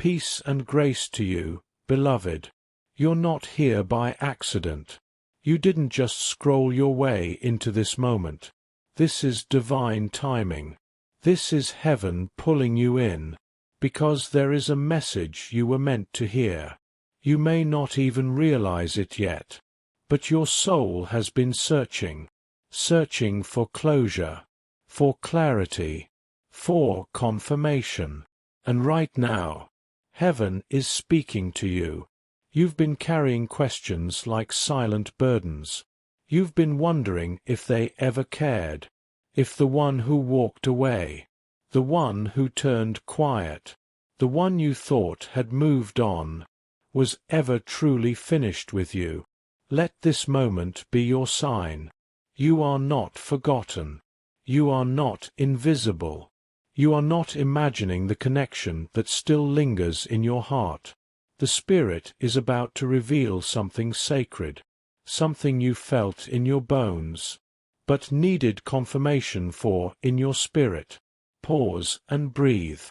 Peace and grace to you, beloved. You're not here by accident. You didn't just scroll your way into this moment. This is divine timing. This is heaven pulling you in, because there is a message you were meant to hear. You may not even realize it yet, but your soul has been searching for closure, for clarity, for confirmation. And right now, heaven is speaking to you. You've been carrying questions like silent burdens. You've been wondering if they ever cared, if the one who walked away, the one who turned quiet, the one you thought had moved on, was ever truly finished with you. Let this moment be your sign. You are not forgotten. You are not invisible. You are not imagining the connection that still lingers in your heart. The Spirit is about to reveal something sacred, something you felt in your bones, but needed confirmation for in your spirit. Pause and breathe.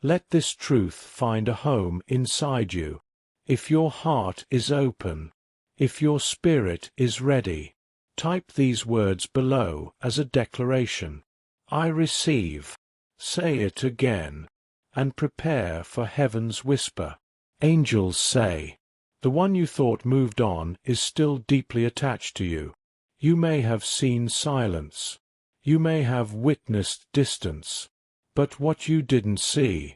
Let this truth find a home inside you. If your heart is open, if your spirit is ready, type these words below as a declaration. I receive. Say it again, and prepare for heaven's whisper. Angels say, the one you thought moved on is still deeply attached to you. You may have seen silence. You may have witnessed distance. But what you didn't see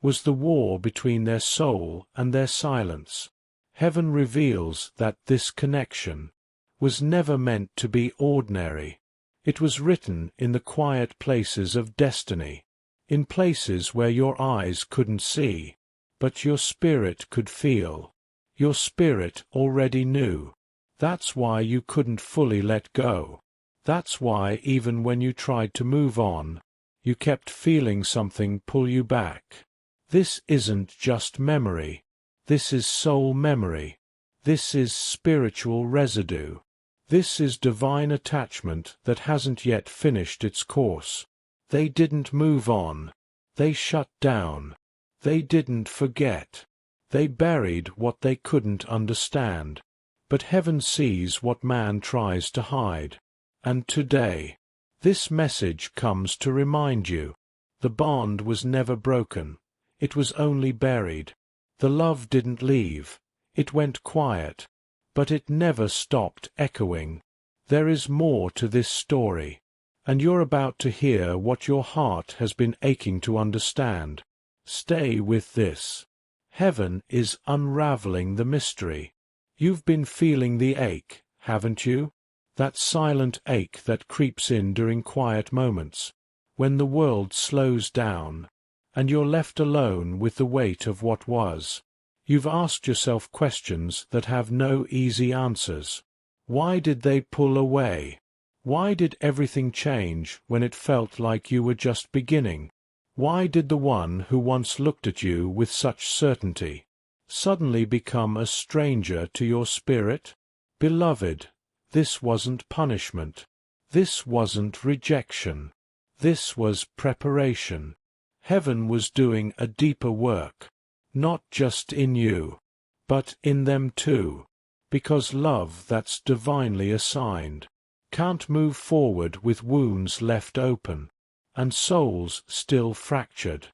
was the war between their soul and their silence. Heaven reveals that this connection was never meant to be ordinary. It was written in the quiet places of destiny, in places where your eyes couldn't see, but your spirit could feel. Your spirit already knew. That's why you couldn't fully let go. That's why even when you tried to move on, you kept feeling something pull you back. This isn't just memory. This is soul memory. This is spiritual residue. This is divine attachment that hasn't yet finished its course. They didn't move on. They shut down. They didn't forget. They buried what they couldn't understand. But heaven sees what man tries to hide. And today, this message comes to remind you. The bond was never broken. It was only buried. The love didn't leave. It went quiet. But it never stopped echoing. There is more to this story. And you're about to hear what your heart has been aching to understand. Stay with this. Heaven is unraveling the mystery. You've been feeling the ache, haven't you? That silent ache that creeps in during quiet moments, when the world slows down, and you're left alone with the weight of what was. You've asked yourself questions that have no easy answers. Why did they pull away? Why did everything change when it felt like you were just beginning? Why did the one who once looked at you with such certainty suddenly become a stranger to your spirit? Beloved, this wasn't punishment. This wasn't rejection. This was preparation. Heaven was doing a deeper work, not just in you, but in them too, because love that's divinely assigned can't move forward with wounds left open, and souls still fractured.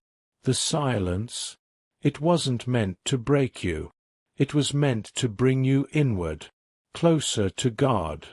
The silence, it wasn't meant to break you. It was meant to bring you inward, closer to God,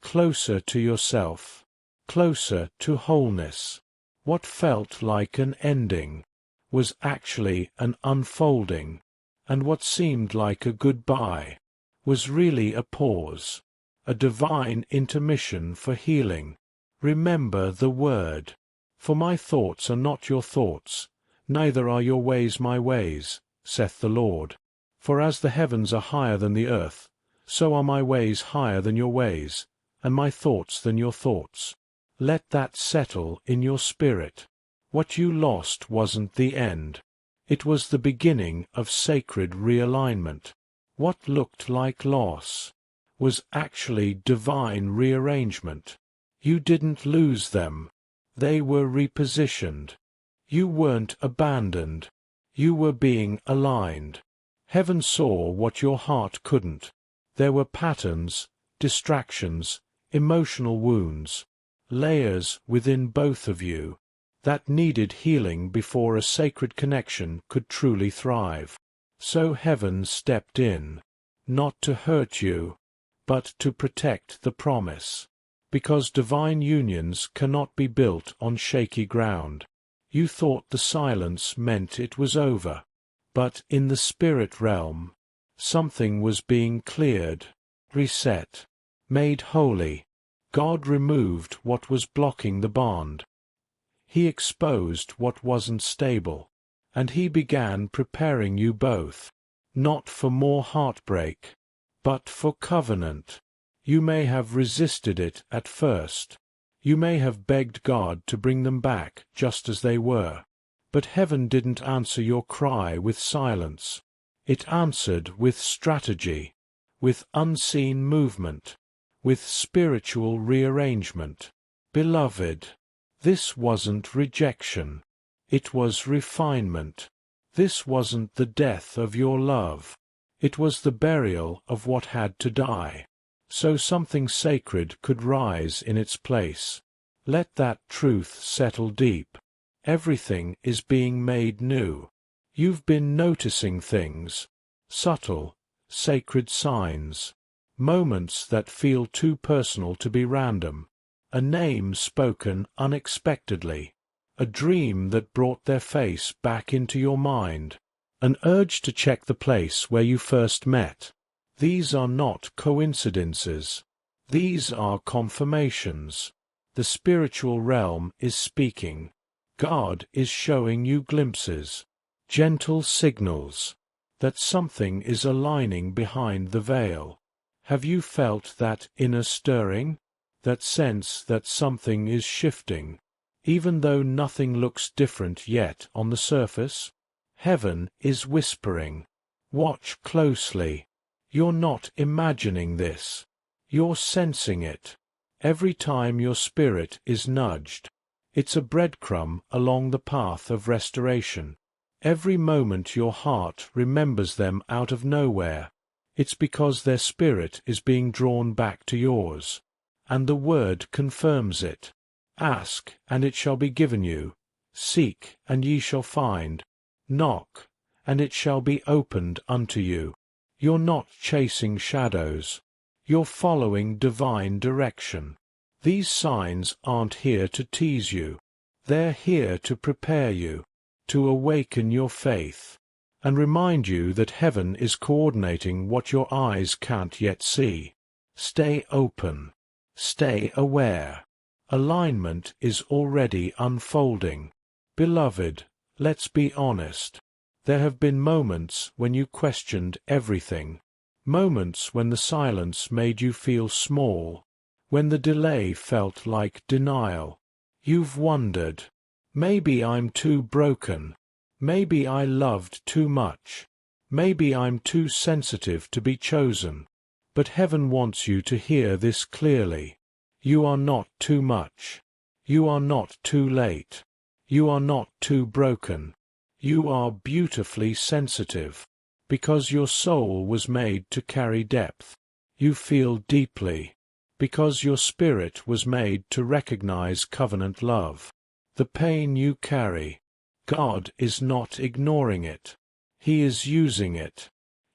closer to yourself, closer to wholeness. What felt like an ending was actually an unfolding, and what seemed like a goodbye was really a pause, a divine intermission for healing. Remember the word. For my thoughts are not your thoughts, neither are your ways my ways, saith the Lord. For as the heavens are higher than the earth, so are my ways higher than your ways, and my thoughts than your thoughts. Let that settle in your spirit. What you lost wasn't the end. It was the beginning of sacred realignment. What looked like loss was actually divine rearrangement. You didn't lose them. They were repositioned. You weren't abandoned. You were being aligned. Heaven saw what your heart couldn't. There were patterns, distractions, emotional wounds, layers within both of you that needed healing before a sacred connection could truly thrive. So heaven stepped in, not to hurt you, but to protect the promise. Because divine unions cannot be built on shaky ground. You thought the silence meant it was over. But in the spirit realm, something was being cleared, reset, made holy. God removed what was blocking the bond. He exposed what wasn't stable. And he began preparing you both, not for more heartbreak, but for covenant. You may have resisted it at first. You may have begged God to bring them back just as they were. But heaven didn't answer your cry with silence. It answered with strategy, with unseen movement, with spiritual rearrangement. Beloved, this wasn't rejection. It was refinement. This wasn't the death of your love. It was the burial of what had to die, so something sacred could rise in its place. Let that truth settle deep. Everything is being made new. You've been noticing things, subtle, sacred signs, moments that feel too personal to be random, a name spoken unexpectedly, a dream that brought their face back into your mind, an urge to check the place where you first met. These are not coincidences. These are confirmations. The spiritual realm is speaking. God is showing you glimpses, gentle signals, that something is aligning behind the veil. Have you felt that inner stirring? That sense that something is shifting? Even though nothing looks different yet on the surface, heaven is whispering. Watch closely. You're not imagining this. You're sensing it. Every time your spirit is nudged, it's a breadcrumb along the path of restoration. Every moment your heart remembers them out of nowhere, it's because their spirit is being drawn back to yours. And the word confirms it. Ask, and it shall be given you. Seek, and ye shall find. Knock, and it shall be opened unto you. You're not chasing shadows. You're following divine direction. These signs aren't here to tease you. They're here to prepare you, to awaken your faith, and remind you that heaven is coordinating what your eyes can't yet see. Stay open. Stay aware. Alignment is already unfolding. Beloved, let's be honest. There have been moments when you questioned everything. Moments when the silence made you feel small. When the delay felt like denial. You've wondered, maybe I'm too broken. Maybe I loved too much. Maybe I'm too sensitive to be chosen. But heaven wants you to hear this clearly. You are not too much. You are not too late. You are not too broken. You are beautifully sensitive. Because your soul was made to carry depth. You feel deeply. Because your spirit was made to recognize covenant love. The pain you carry, God is not ignoring it. He is using it.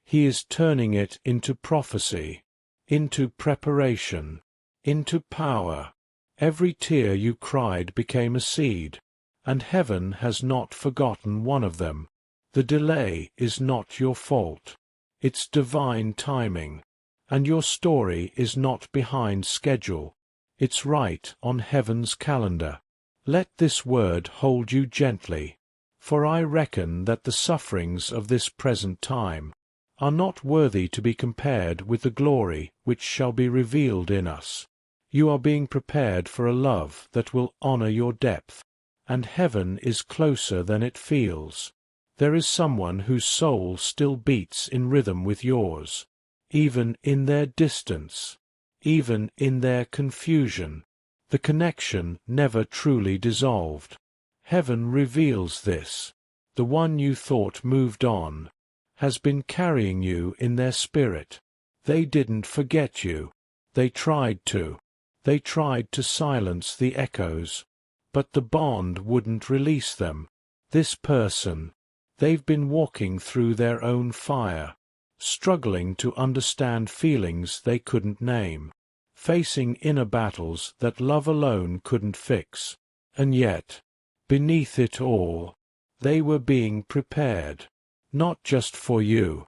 He is turning it into prophecy, into preparation, into power. Every tear you cried became a seed, and heaven has not forgotten one of them. The delay is not your fault. It's divine timing. And your story is not behind schedule. It's right on heaven's calendar. Let this word hold you gently, for I reckon that the sufferings of this present time are not worthy to be compared with the glory which shall be revealed in us. You are being prepared for a love that will honor your depth, and heaven is closer than it feels. There is someone whose soul still beats in rhythm with yours. Even in their distance, even in their confusion, the connection never truly dissolved. Heaven reveals this. the one you thought moved on, has been carrying you in their spirit. They didn't forget you. They tried to. They tried to silence the echoes. But the bond wouldn't release them. This person, they've been walking through their own fire, struggling to understand feelings they couldn't name, facing inner battles that love alone couldn't fix. And yet, beneath it all, they were being prepared, not just for you,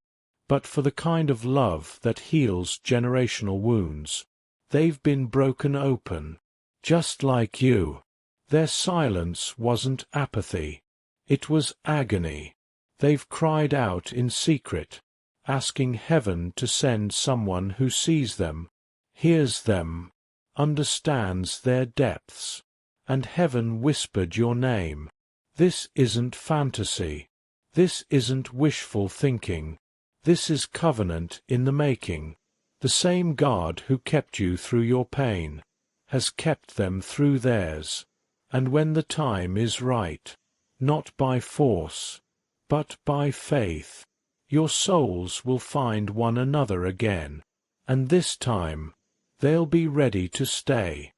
but for the kind of love that heals generational wounds. They've been broken open, just like you. Their silence wasn't apathy. It was agony. They've cried out in secret, asking heaven to send someone who sees them, hears them, understands their depths. And heaven whispered your name. This isn't fantasy. This isn't wishful thinking. This is covenant in the making. The same God who kept you through your pain has kept them through theirs. And when the time is right, not by force, but by faith, your souls will find one another again. And this time, they'll be ready to stay.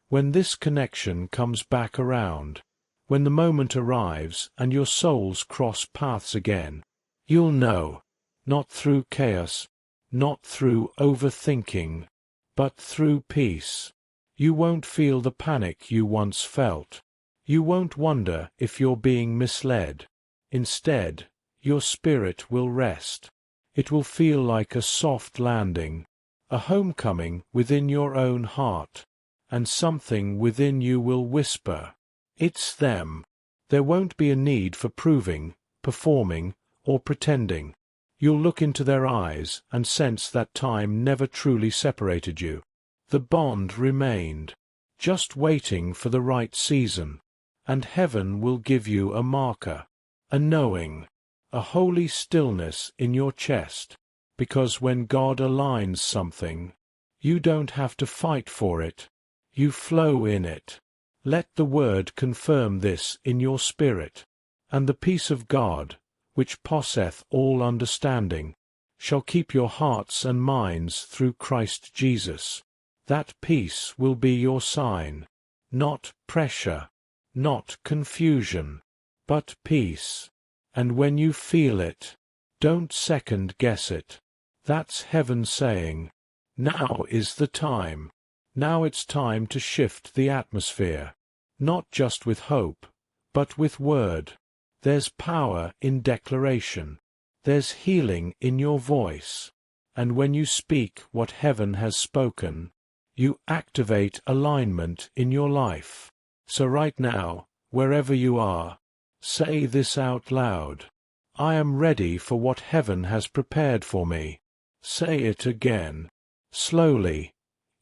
When this connection comes back around, when the moment arrives and your souls cross paths again, you'll know, not through chaos, not through overthinking, but through peace. You won't feel the panic you once felt. You won't wonder if you're being misled. Instead, your spirit will rest. It will feel like a soft landing, a homecoming within your own heart. And something within you will whisper, "It's them." There won't be a need for proving, performing, or pretending. You'll look into their eyes and sense that time never truly separated you. The bond remained, just waiting for the right season. And heaven will give you a marker, a knowing, a holy stillness in your chest. Because when God aligns something, you don't have to fight for it. You flow in it. Let the word confirm this in your spirit. And the peace of God, which passeth all understanding, shall keep your hearts and minds through Christ Jesus. That peace will be your sign. Not pressure, not confusion, but peace. And when you feel it, don't second guess it. That's heaven saying, now is the time. Now it's time to shift the atmosphere, not just with hope, but with word. There's power in declaration. There's healing in your voice. And when you speak what heaven has spoken, you activate alignment in your life. So right now, wherever you are, say this out loud. I am ready for what heaven has prepared for me. Say it again, slowly,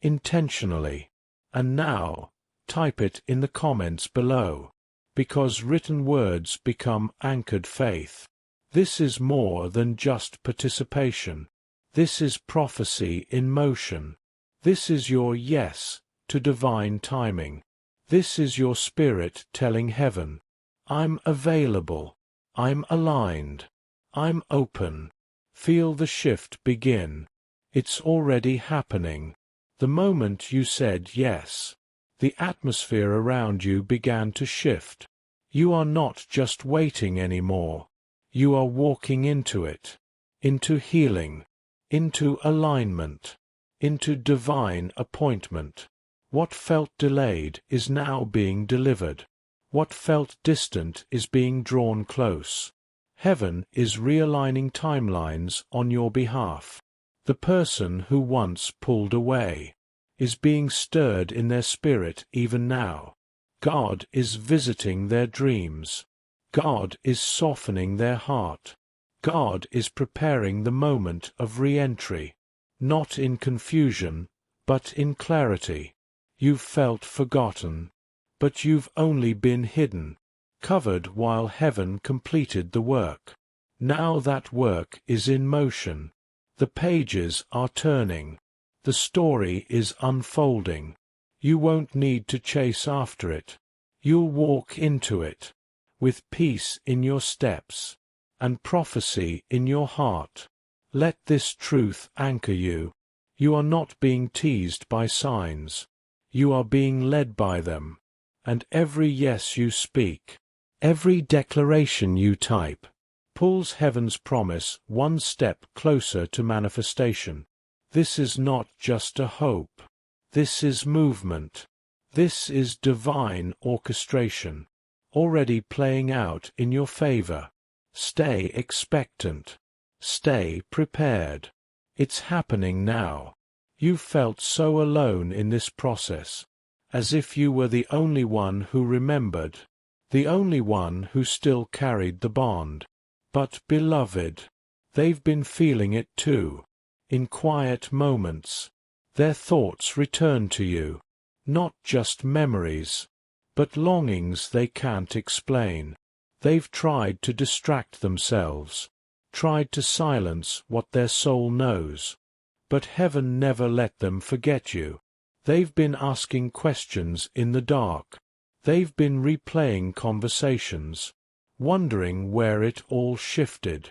intentionally. And now, type it in the comments below, because written words become anchored faith. This is more than just participation. This is prophecy in motion. This is your yes to divine timing. This is your spirit telling heaven, I'm available. I'm aligned. I'm open. Feel the shift begin. It's already happening. The moment you said yes, the atmosphere around you began to shift. You are not just waiting anymore. You are walking into it, into healing, into alignment, into divine appointment. What felt delayed is now being delivered. What felt distant is being drawn close. Heaven is realigning timelines on your behalf. The person who once pulled away is being stirred in their spirit even now. God is visiting their dreams. God is softening their heart. God is preparing the moment of re-entry, not in confusion, but in clarity. You've felt forgotten, but you've only been hidden, covered while heaven completed the work. Now that work is in motion. The pages are turning. The story is unfolding. You won't need to chase after it. You'll walk into it, with peace in your steps, and prophecy in your heart. Let this truth anchor you. You are not being teased by signs. You are being led by them. And every yes you speak, every declaration you type, pulls heaven's promise one step closer to manifestation. This is not just a hope. This is movement. This is divine orchestration, already playing out in your favor. Stay expectant. Stay prepared. It's happening now. You felt so alone in this process, as if you were the only one who remembered, the only one who still carried the bond. But, beloved, they've been feeling it too. In quiet moments, their thoughts return to you, not just memories, but longings they can't explain. They've tried to distract themselves, tried to silence what their soul knows. But heaven never let them forget you. They've been asking questions in the dark. They've been replaying conversations, wondering where it all shifted.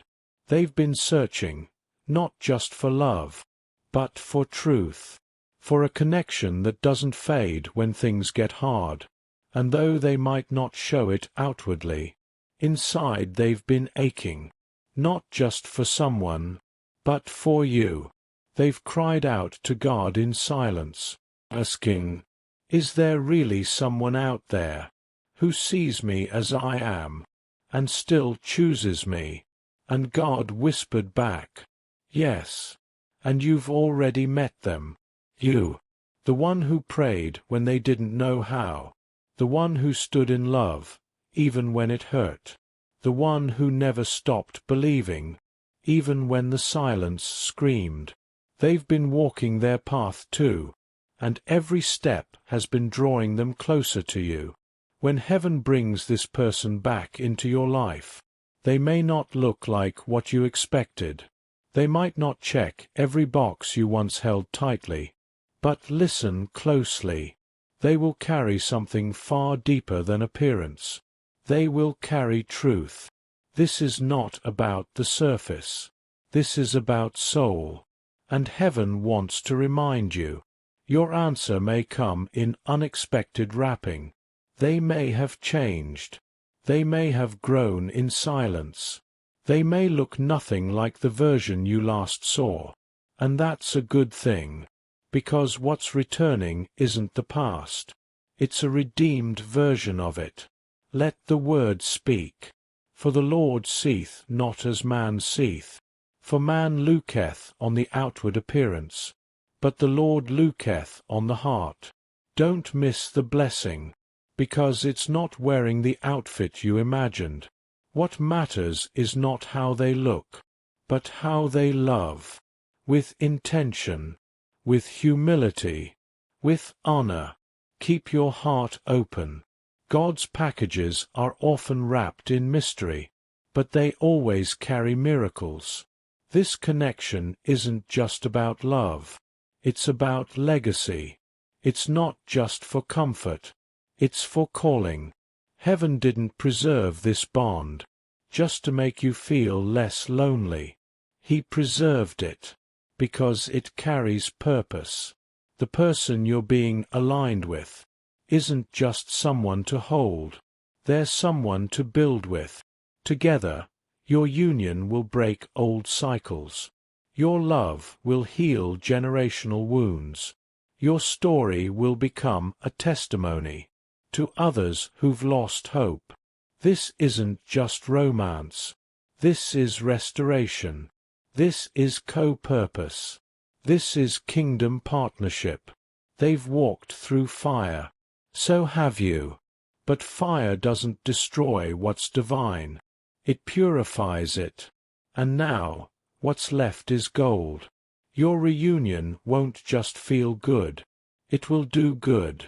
They've been searching, not just for love, but for truth, for a connection that doesn't fade when things get hard. And though they might not show it outwardly, inside they've been aching, not just for someone, but for you. They've cried out to God in silence, asking, "Is there really someone out there who sees me as I am, and still chooses me?" And God whispered back, "Yes, and you've already met them. You, the one who prayed when they didn't know how, the one who stood in love, even when it hurt, the one who never stopped believing, even when the silence screamed." They've been walking their path too, and every step has been drawing them closer to you. When heaven brings this person back into your life, they may not look like what you expected. They might not check every box you once held tightly. But listen closely. They will carry something far deeper than appearance. They will carry truth. This is not about the surface. This is about soul. And heaven wants to remind you. Your answer may come in unexpected wrapping. They may have changed. They may have grown in silence. They may look nothing like the version you last saw. And that's a good thing. Because what's returning isn't the past. It's a redeemed version of it. Let the word speak. For the Lord seeth not as man seeth. For man looketh on the outward appearance, but the Lord looketh on the heart. Don't miss the blessing, because it's not wearing the outfit you imagined. What matters is not how they look, but how they love, with intention, with humility, with honor. Keep your heart open. God's packages are often wrapped in mystery, but they always carry miracles. This connection isn't just about love. It's about legacy. It's not just for comfort. It's for calling. Heaven didn't preserve this bond just to make you feel less lonely. He preserved it because it carries purpose. The person you're being aligned with isn't just someone to hold. They're someone to build with. Together, your union will break old cycles. Your love will heal generational wounds. Your story will become a testimony to others who've lost hope. This isn't just romance. This is restoration. This is co-purpose. This is kingdom partnership. They've walked through fire. So have you. But fire doesn't destroy what's divine. It purifies it. And now, what's left is gold. Your reunion won't just feel good. It will do good.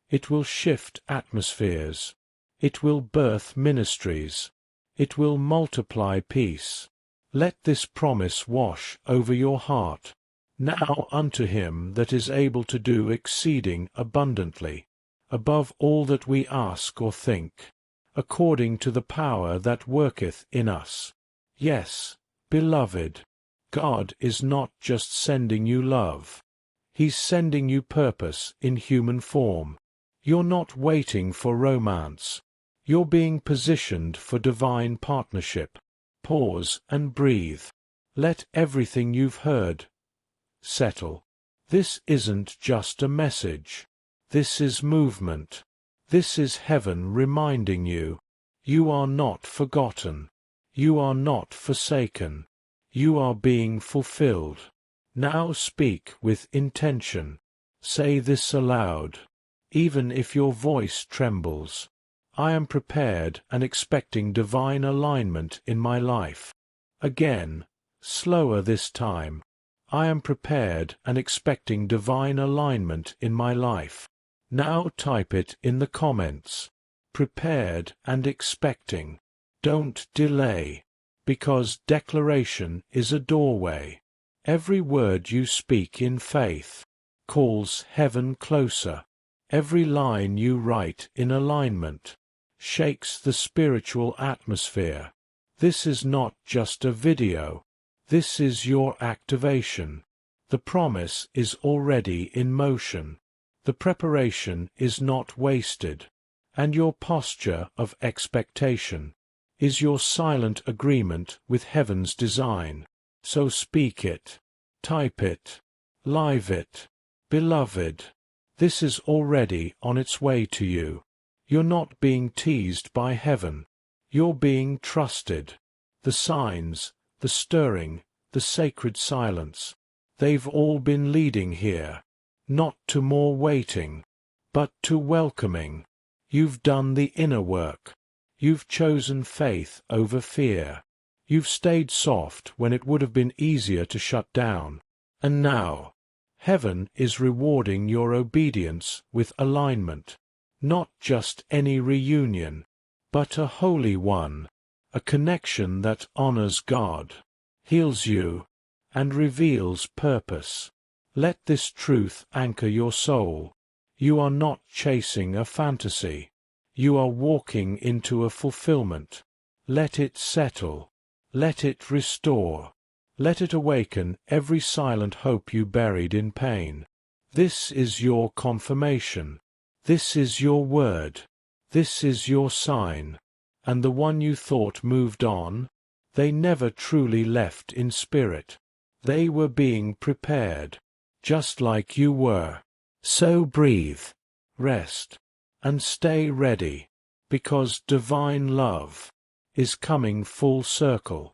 It will shift atmospheres. It will birth ministries. It will multiply peace. Let this promise wash over your heart. Now unto him that is able to do exceeding abundantly, above all that we ask or think, according to the power that worketh in us. Yes, beloved, God is not just sending you love. He's sending you purpose in human form. You're not waiting for romance. You're being positioned for divine partnership. Pause and breathe. Let everything you've heard settle. This isn't just a message. This is movement. This is heaven reminding you. You are not forgotten. You are not forsaken. You are being fulfilled. Now speak with intention. Say this aloud. Even if your voice trembles. I am prepared and expecting divine alignment in my life. Again, slower this time. I am prepared and expecting divine alignment in my life. Now type it in the comments. Prepared and expecting. Don't delay, because declaration is a doorway. Every word you speak in faith calls heaven closer. Every line you write in alignment shakes the spiritual atmosphere. This is not just a video. This is your activation. The promise is already in motion. The preparation is not wasted. And your posture of expectation is your silent agreement with heaven's design. So speak it. Type it. Live it. Beloved, this is already on its way to you. You're not being teased by heaven. You're being trusted. The signs, the stirring, the sacred silence, they've all been leading here, not to more waiting, but to welcoming. You've done the inner work. You've chosen faith over fear. You've stayed soft when it would have been easier to shut down. And now, heaven is rewarding your obedience with alignment. Not just any reunion, but a holy one, a connection that honors God, heals you, and reveals purpose. Let this truth anchor your soul. You are not chasing a fantasy. You are walking into a fulfillment. Let it settle. Let it restore. Let it awaken every silent hope you buried in pain. This is your confirmation. This is your word. This is your sign. And the one you thought moved on, they never truly left in spirit. They were being prepared, just like you were. So breathe, rest, and stay ready, because divine love is coming full circle.